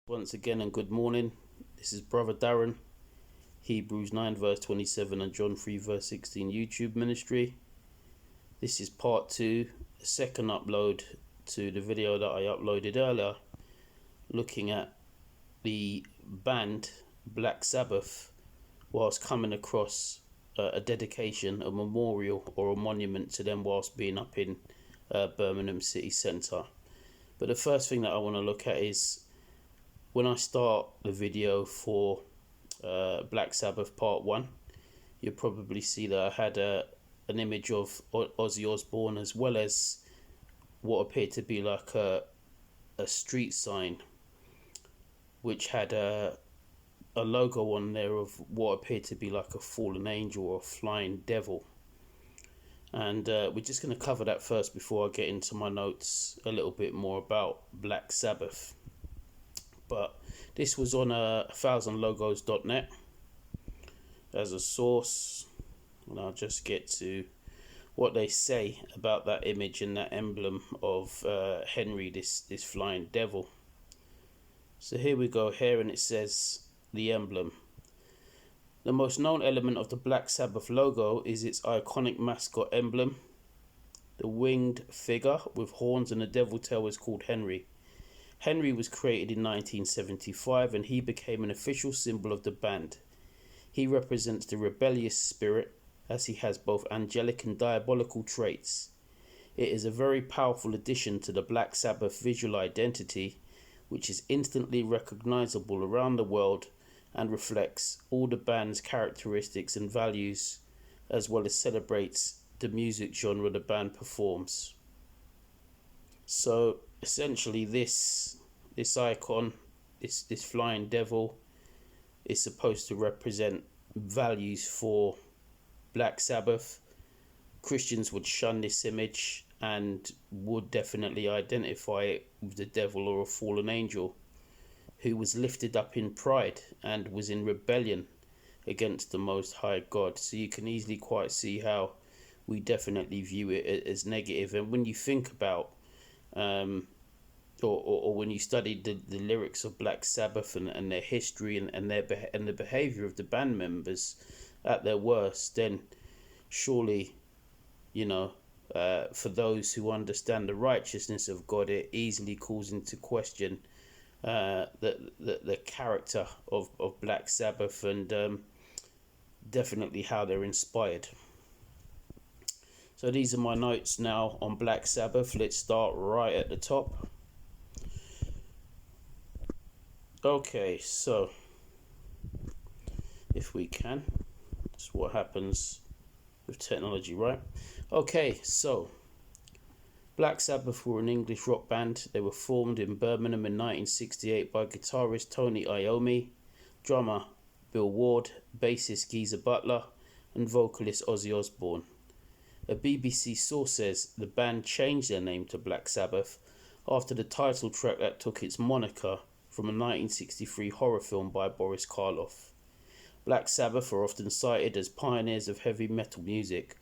Once again, and good morning. This is Brother Darren, Hebrews 9 verse 27 and John 3 verse 16 YouTube ministry. This is part 2, the second upload to the video that I uploaded earlier, looking at the band Black Sabbath whilst coming across a dedication, a memorial or a monument to them whilst being up in Birmingham city centre. But the first thing that I want to look at is when I start the video for Black Sabbath part 1, you'll probably see that I had an image of Ozzy Osbourne, as well as what appeared to be like a street sign which had a logo on there of what appeared to be like a fallen angel or a flying devil. And we're just going to cover that first before I get into my notes a little bit more about Black Sabbath. But this was on 1000logos.net as a source, and I'll just get to what they say about that image and that emblem of Henry, this flying devil. So here we go here, and it says the emblem. The most known element of the Black Sabbath logo is its iconic mascot emblem. The winged figure with horns and a devil tail is called Henry. Henry was created in 1975 and he became an official symbol of the band. He represents the rebellious spirit, as he has both angelic and diabolical traits. It is a very powerful addition to the Black Sabbath visual identity, which is instantly recognizable around the world and reflects all the band's characteristics and values, as well as celebrates the music genre the band performs. So essentially this icon, this flying devil, is supposed to represent values for Black Sabbath. Christians would shun this image and would definitely identify it with the devil or a fallen angel who was lifted up in pride and was in rebellion against the Most High God. So you can easily quite see how we definitely view it as negative. And when you think about or when you study the lyrics of Black Sabbath and their history and the behavior of the band members at their worst, then surely, for those who understand the righteousness of God, it easily calls into question the character of Black Sabbath and definitely how they're inspired. So these are my notes now on Black Sabbath. Let's start right at the top. Okay, so if we can, that's what happens with technology, right? Okay, so Black Sabbath were an English rock band. They were formed in Birmingham in 1968 by guitarist Tony Iommi, drummer Bill Ward, bassist Geezer Butler, and vocalist Ozzy Osbourne. A BBC source says the band changed their name to Black Sabbath after the title track that took its moniker from a 1963 horror film by Boris Karloff. Black Sabbath are often cited as pioneers of heavy metal music.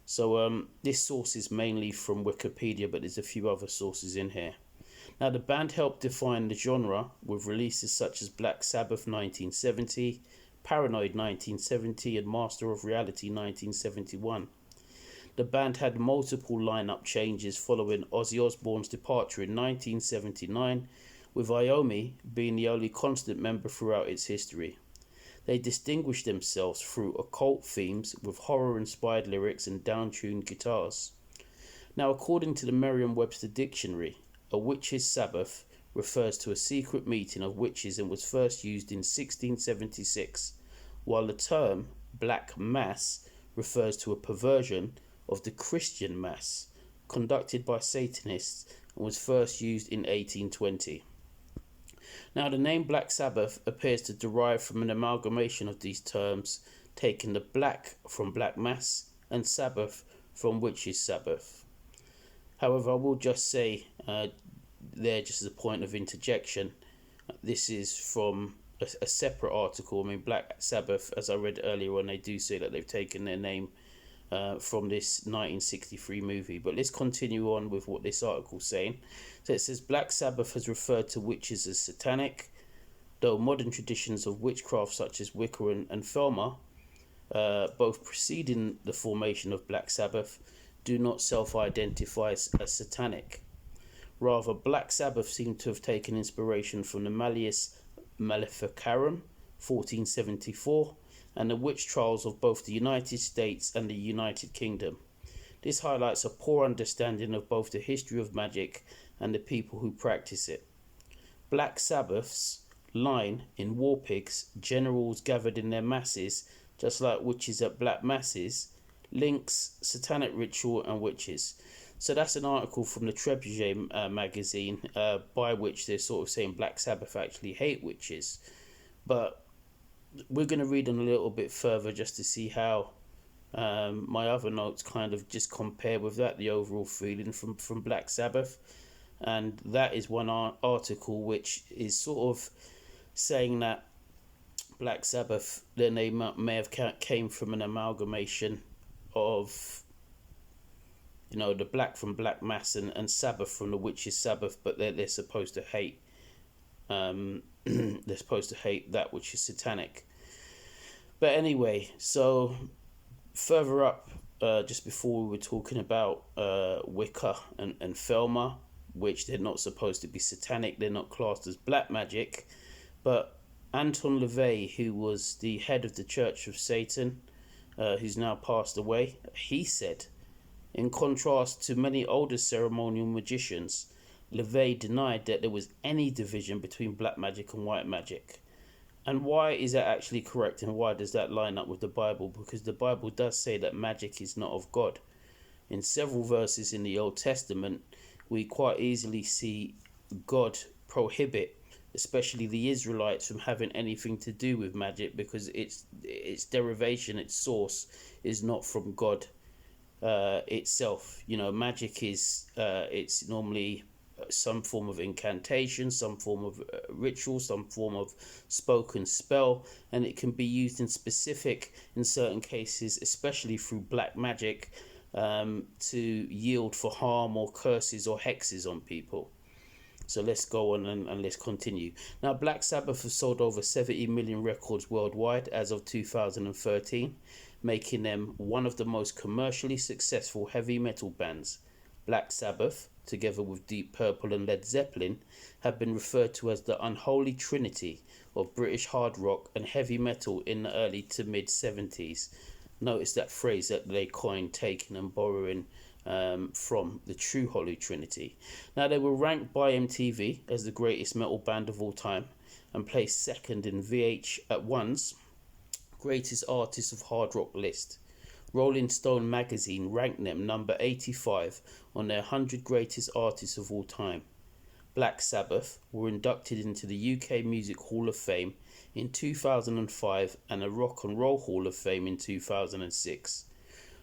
So this source is mainly from Wikipedia, but there's a few other sources in here. Now, the band helped define the genre with releases such as Black Sabbath 1970, Paranoid 1970, and Master of Reality 1971. The band had multiple lineup changes following Ozzy Osbourne's departure in 1979, with Iommi being the only constant member throughout its history. They distinguished themselves through occult themes with horror-inspired lyrics and down-tuned guitars. Now, according to the Merriam-Webster Dictionary, a witches' Sabbath refers to a secret meeting of witches and was first used in 1676, while the term Black Mass refers to a perversion of the Christian Mass conducted by Satanists and was first used in 1820. Now, the name Black Sabbath appears to derive from an amalgamation of these terms, taking the black from Black Mass and Sabbath from Witches' Sabbath. However, I will just say there, just as a point of interjection, this is from a separate article. I mean, Black Sabbath, as I read earlier on, they do say that they've taken their name from this 1963 movie. But let's continue on with what this article's saying. So it says Black Sabbath has referred to witches as satanic, though modern traditions of witchcraft such as Wicca and Felma, both preceding the formation of Black Sabbath, do not self-identify as satanic. Rather, Black Sabbath seem to have taken inspiration from the Malleus Maleficarum, 1474, and the witch trials of both the United States and the United Kingdom. This highlights a poor understanding of both the history of magic and the people who practice it. Black Sabbath's line in War Pigs, generals gathered in their masses, just like witches at black masses, links satanic ritual and witches. So that's an article from the Trebuchet magazine, by which they're sort of saying Black Sabbath actually hate witches. But we're going to read on a little bit further just to see how my other notes kind of just compare with that, the overall feeling from Black Sabbath. And that is one article which is sort of saying that Black Sabbath, their name may have came from an amalgamation of, the black from Black Mass and Sabbath from the witches' Sabbath, but they're supposed to hate they're supposed to hate that which is satanic. But anyway, so further up, just before we were talking about Wicca and Felma, which they're not supposed to be satanic, they're not classed as black magic, but Anton LaVey, who was the head of the Church of Satan, who's now passed away, he said, in contrast to many older ceremonial magicians, LaVey denied that there was any division between black magic and white magic. And why is that actually correct, and why does that line up with the Bible? Because the Bible does say that magic is not of God. In several verses in the Old Testament, we quite easily see God prohibit, especially the Israelites, from having anything to do with magic, because its derivation, its source, is not from God itself. Magic is it's normally some form of incantation, some form of ritual, some form of spoken spell, and it can be used in certain cases, especially through black magic, to yield for harm or curses or hexes on people. So let's go on and let's continue. Now, Black Sabbath has sold over 70 million records worldwide as of 2013, making them one of the most commercially successful heavy metal bands. Black Sabbath, together with Deep Purple and Led Zeppelin, have been referred to as the unholy trinity of British hard rock and heavy metal in the early to mid 70s. Notice that phrase that they coined, taking and borrowing from the True Holy Trinity. Now, they were ranked by MTV as the greatest metal band of all time and placed second in VH1's Greatest Artists of Hard Rock list. Rolling Stone magazine ranked them number 85 on their 100 greatest artists of all time. Black Sabbath were inducted into the UK Music Hall of Fame in 2005 and the Rock and Roll Hall of Fame in 2006.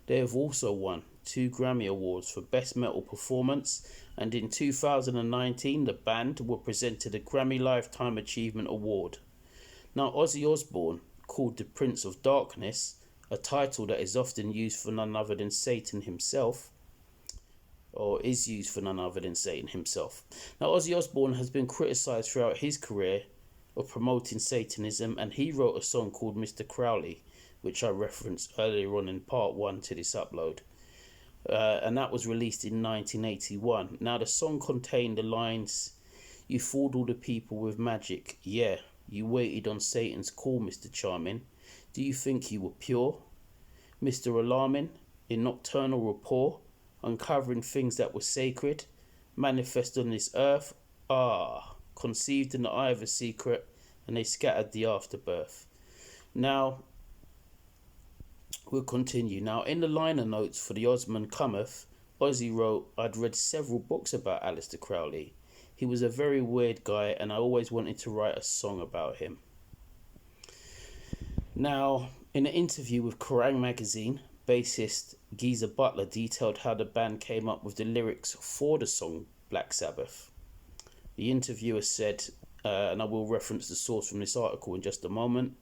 They have also won 2 Grammy Awards for Best Metal Performance, and in 2019 the band were presented a Grammy Lifetime Achievement Award. Now, Ozzy Osbourne, called the Prince of Darkness, a title that is often used for none other than Satan himself, or is used for none other than Satan himself. Now, Ozzy Osbourne has been criticised throughout his career of promoting Satanism, and he wrote a song called Mr. Crowley, which I referenced earlier on in part 1 to this upload. And that was released in 1981. Now, the song contained the lines, "You fooled all the people with magic, yeah. You waited on Satan's call, Mr. Charming. Do you think you were pure? Mr. Alarming, in nocturnal rapport, uncovering things that were sacred, manifest on this earth, conceived in the eye of a secret, and they scattered the afterbirth." Now, we'll continue. Now, in the liner notes for the Osman Cometh, Ozzy wrote, "I'd read several books about Aleister Crowley. He was a very weird guy, and I always wanted to write a song about him." Now, in an interview with Kerrang! Magazine, bassist Geezer Butler detailed how the band came up with the lyrics for the song Black Sabbath. The interviewer said, and I will reference the source from this article in just a moment,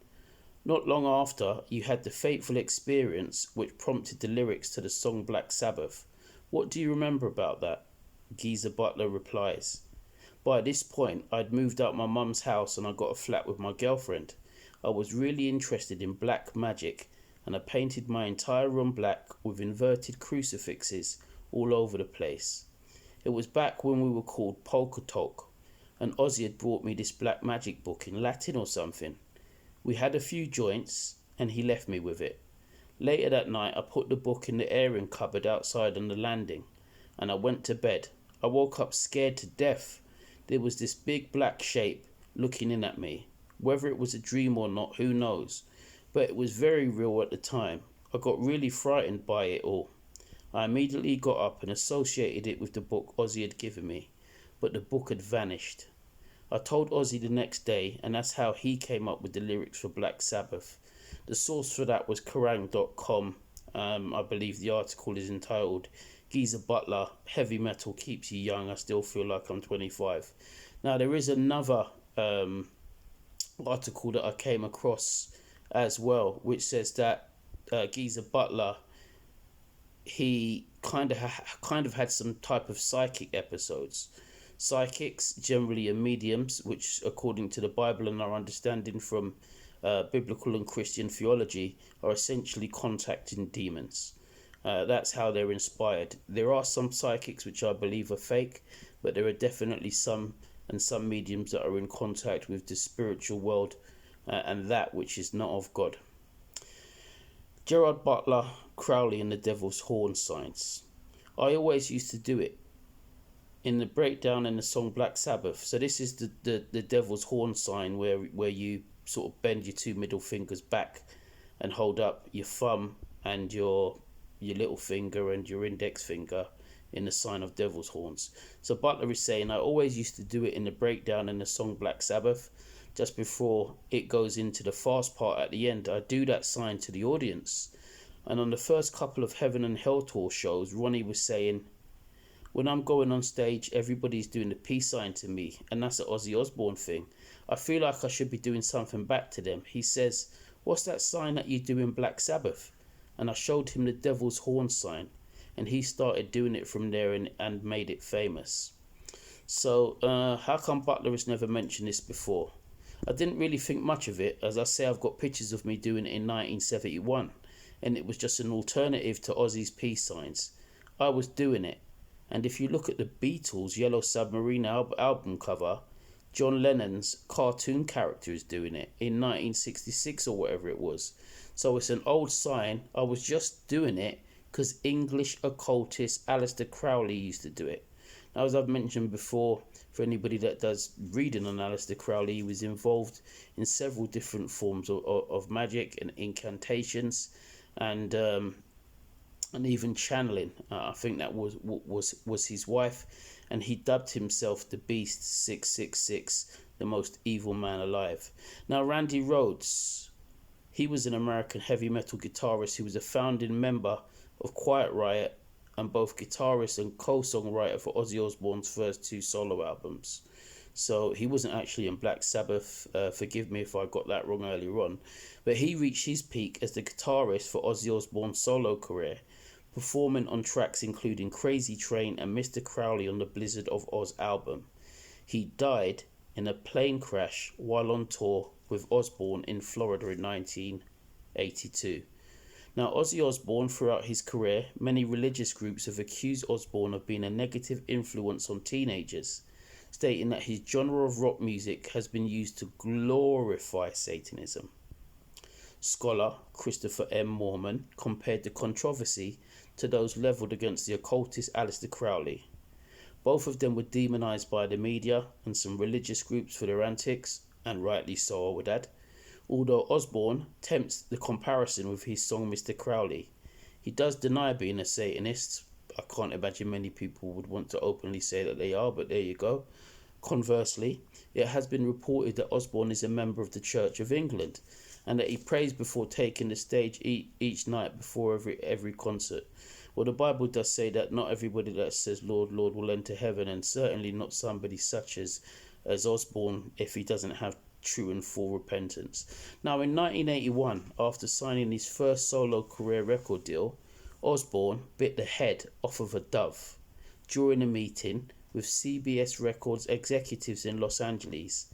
"Not long after, you had the fateful experience which prompted the lyrics to the song Black Sabbath. What do you remember about that?" Geezer Butler replies, By this point, I'd moved out my mum's house and I got a flat with my girlfriend. I was really interested in black magic, and I painted my entire room black with inverted crucifixes all over the place. It was back when we were called Polka Talk, and Ozzy had brought me this black magic book in Latin or something. We had a few joints, and he left me with it. Later that night, I put the book in the airing cupboard outside on the landing, and I went to bed. I woke up scared to death. There was this big black shape looking in at me. Whether it was a dream or not, who knows? But it was very real at the time. I got really frightened by it all. I immediately got up and associated it with the book Ozzy had given me, but the book had vanished. I told Ozzy the next day, and that's how he came up with the lyrics for Black Sabbath. The source for that was Kerrang.com. I believe the article is entitled Geezer Butler, Heavy Metal Keeps You Young, I Still Feel Like I'm 25. Now there is another article that I came across as well, which says that Geezer Butler, he kind of had some type of psychic episodes. Psychics generally are mediums, which according to the Bible and our understanding from biblical and Christian theology are essentially contacting demons. That's how they're inspired. There are some psychics which I believe are fake, but there are definitely some mediums that are in contact with the spiritual world and that which is not of God. Gerard Butler, Crowley and the Devil's Horn Signs. I always used to do it in the breakdown in the song Black Sabbath. So this is the Devil's Horn sign where you sort of bend your two middle fingers back and hold up your thumb and your little finger and your index finger in the sign of devil's horns. So Butler is saying, I always used to do it in the breakdown in the song Black Sabbath. Just before it goes into the fast part at the end, I do that sign to the audience. And on the first couple of Heaven and Hell Tour shows, Ronnie was saying, when I'm going on stage, everybody's doing the peace sign to me, and that's an Ozzy Osbourne thing. I feel like I should be doing something back to them. He says, what's that sign that you do in Black Sabbath? And I showed him the devil's horn sign, and he started doing it from there and made it famous. So how come Butler has never mentioned this before? I didn't really think much of it. As I say, I've got pictures of me doing it in 1971, and it was just an alternative to Ozzy's peace signs. I was doing it, and if you look at the Beatles' Yellow Submarine album cover, John Lennon's cartoon character is doing it in 1966 or whatever it was. So it's an old sign. I was just doing it because English occultist Aleister Crowley used to do it. Now, as I've mentioned before, for anybody that does reading on Aleister Crowley, he was involved in several different forms of magic and incantations and even channeling. I think that was his wife, and he dubbed himself the Beast 666, the most evil man alive. Now, Randy Rhoads, he was an American heavy metal guitarist who was a founding member of Quiet Riot and both guitarist and co-songwriter for Ozzy Osbourne's first two solo albums. So he wasn't actually in Black Sabbath. Forgive me if I got that wrong earlier on. But he reached his peak as the guitarist for Ozzy Osbourne's solo career, performing on tracks including Crazy Train and Mr. Crowley on the Blizzard of Oz album. He died in a plane crash while on tour with Osbourne in Florida in 1982. Now, Ozzy Osbourne, throughout his career, many religious groups have accused Osbourne of being a negative influence on teenagers, stating that his genre of rock music has been used to glorify Satanism. Scholar Christopher M. Moorman compared the controversy to those levelled against the occultist Aleister Crowley. Both of them were demonised by the media and some religious groups for their antics, and rightly so, I would add. Although Osbourne tempts the comparison with his song Mr. Crowley. He does deny being a Satanist. I can't imagine many people would want to openly say that they are, but there you go. Conversely, it has been reported that Osbourne is a member of the Church of England and that he prays before taking the stage each night before every concert. Well, the Bible does say that not everybody that says Lord, Lord will enter heaven, and certainly not somebody such as Osbourne if he doesn't have true and full repentance. Now, in 1981, after signing his first solo career record deal, Osbourne bit the head off of a dove during a meeting with CBS Records executives in Los Angeles.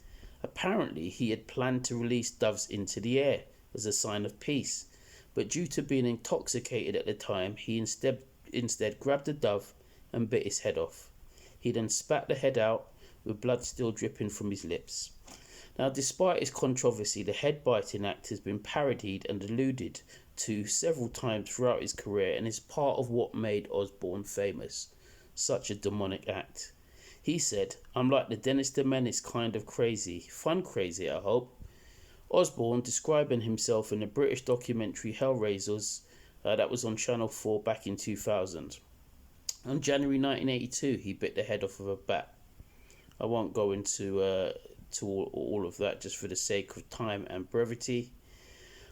Apparently, he had planned to release doves into the air as a sign of peace, but due to being intoxicated at the time, he instead grabbed a dove and bit his head off. He then spat the head out, with blood still dripping from his lips. Now, despite his controversy, the head-biting act has been parodied and alluded to several times throughout his career and is part of what made Osbourne famous. Such a demonic act. He said, "I'm like the Dennis the Menace kind of crazy. Fun crazy, I hope." Osbourne, describing himself in the British documentary Hellraisers that was on Channel 4 back in 2000. On January 1982, he bit the head off of a bat. I won't go into to all of that just for the sake of time and brevity.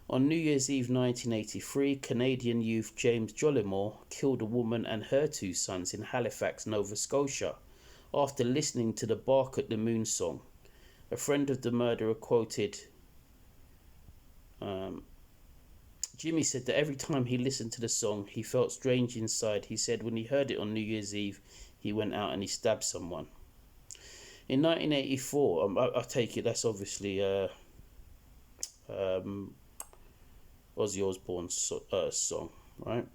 On New Year's Eve 1983, Canadian youth James Jollymore killed a woman and her two sons in Halifax, Nova Scotia, after listening to the Bark at the Moon song. A friend of the murderer quoted, Jimmy said that every time he listened to the song, he felt strange inside. He said when he heard it on New Year's Eve, he went out and he stabbed someone. In 1984, I take it that's obviously Ozzy Osbourne's song, right?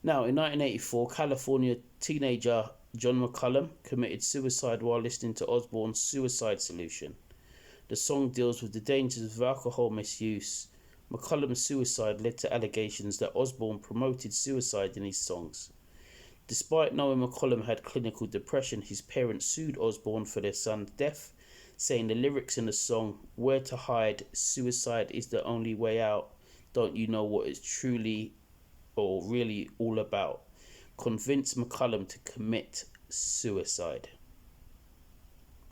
Now, in 1984, California teenager John McCullum committed suicide while listening to Osbourne's Suicide Solution. The song deals with the dangers of alcohol misuse. McCullum's suicide led to allegations that Osbourne promoted suicide in his songs. Despite knowing McCullum had clinical depression, his parents sued Osbourne for their son's death, saying the lyrics in the song, "Where to hide, suicide is the only way out, don't you know what it's truly or really all about," convinced McCullum to commit suicide.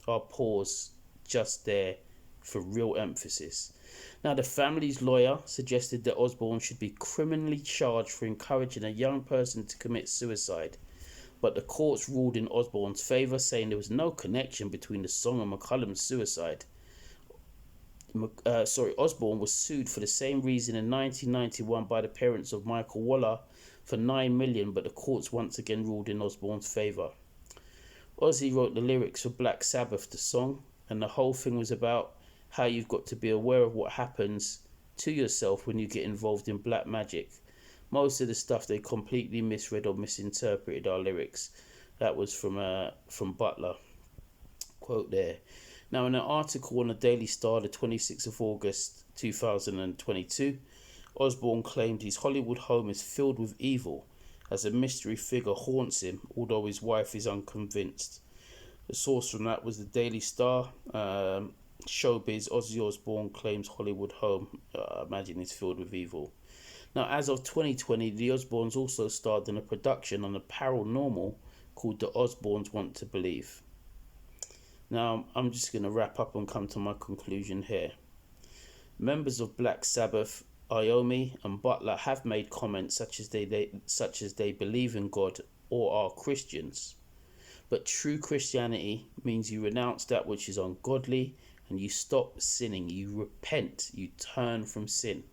I'll pause just there for real emphasis. Now, the family's lawyer suggested that Osbourne should be criminally charged for encouraging a young person to commit suicide, but the courts ruled in Osbourne's favour, saying there was no connection between the song and McCullum's suicide. Osbourne was sued for the same reason in 1991 by the parents of Michael Waller for $9 million, but the courts once again ruled in Osbourne's favour. Ozzy wrote the lyrics for Black Sabbath, the song, and the whole thing was about how you've got to be aware of what happens to yourself when you get involved in black magic. Most of the stuff they completely misread or misinterpreted our lyrics. That was from Butler. Quote there. Now, in an article on the Daily Star, the 26th of August 2022, Osbourne claimed his Hollywood home is filled with evil as a mystery figure haunts him, although his wife is unconvinced. The source from that was the Daily Star. Showbiz, Ozzy Osbourne claims Hollywood home, imagine, is filled with evil. Now, as of 2020, the Osbournes also starred in a production on the paranormal called The Osbournes Want to Believe. Now, I'm just going to wrap up and come to my conclusion here. Members of Black Sabbath, Iommi and Butler have made comments such as they believe in God or are Christians. But true Christianity means you renounce that which is ungodly and you stop sinning, you repent, you turn from sin.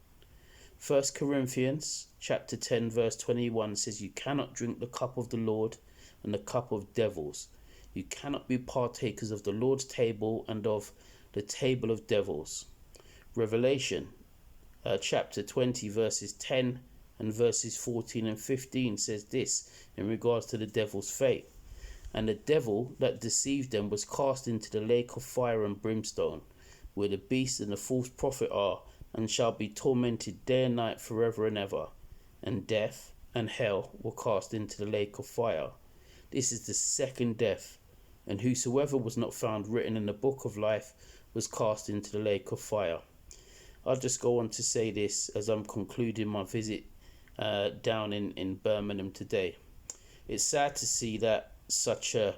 1 Corinthians chapter 10 verse 21 says you cannot drink the cup of the Lord and the cup of devils. You cannot be partakers of the Lord's table and of the table of devils. Revelation chapter 20 verses 10 and verses 14 and 15 says this in regards to the devil's fate. And the devil that deceived them was cast into the lake of fire and brimstone, where the beast and the false prophet are, and shall be tormented day and night forever and ever. And death and hell were cast into the lake of fire. This is the second death, and whosoever was not found written in the book of life was cast into the lake of fire. I'll just go on to say this as I'm concluding my visit down in Birmingham today. It's sad to see that such an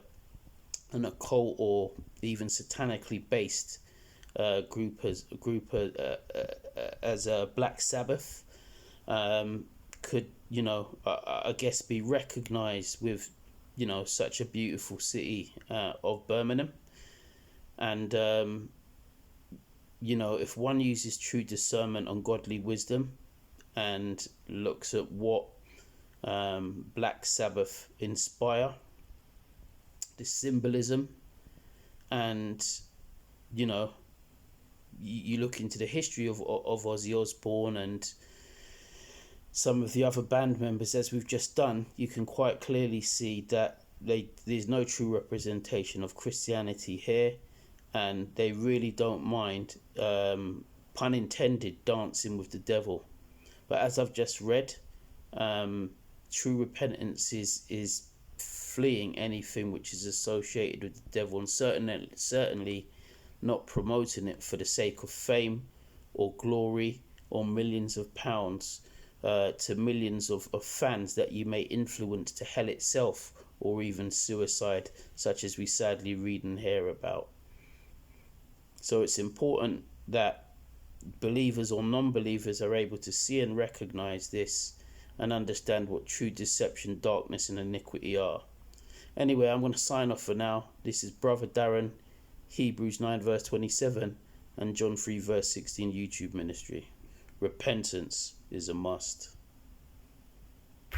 occult or even satanically based group as Black Sabbath could, I guess, be recognized with, such a beautiful city of Birmingham. And if one uses true discernment and godly wisdom and looks at what Black Sabbath inspire, the symbolism, and you know, you look into the history of Ozzy Osbourne and some of the other band members, as we've just done, you can quite clearly see that there's no true representation of Christianity here, and they really don't mind, pun intended, dancing with the devil. But as I've just read, true repentance is fleeing anything which is associated with the devil, and certainly not promoting it for the sake of fame or glory or millions of pounds to millions of fans that you may influence to hell itself, or even suicide, such as we sadly read and hear about. So it's important that believers or non-believers are able to see and recognize this and understand what true deception, darkness and iniquity are. Anyway, I'm going to sign off for now. This is Brother Darren, Hebrews 9 verse 27 and John 3 verse 16 YouTube ministry. Repentance is a must.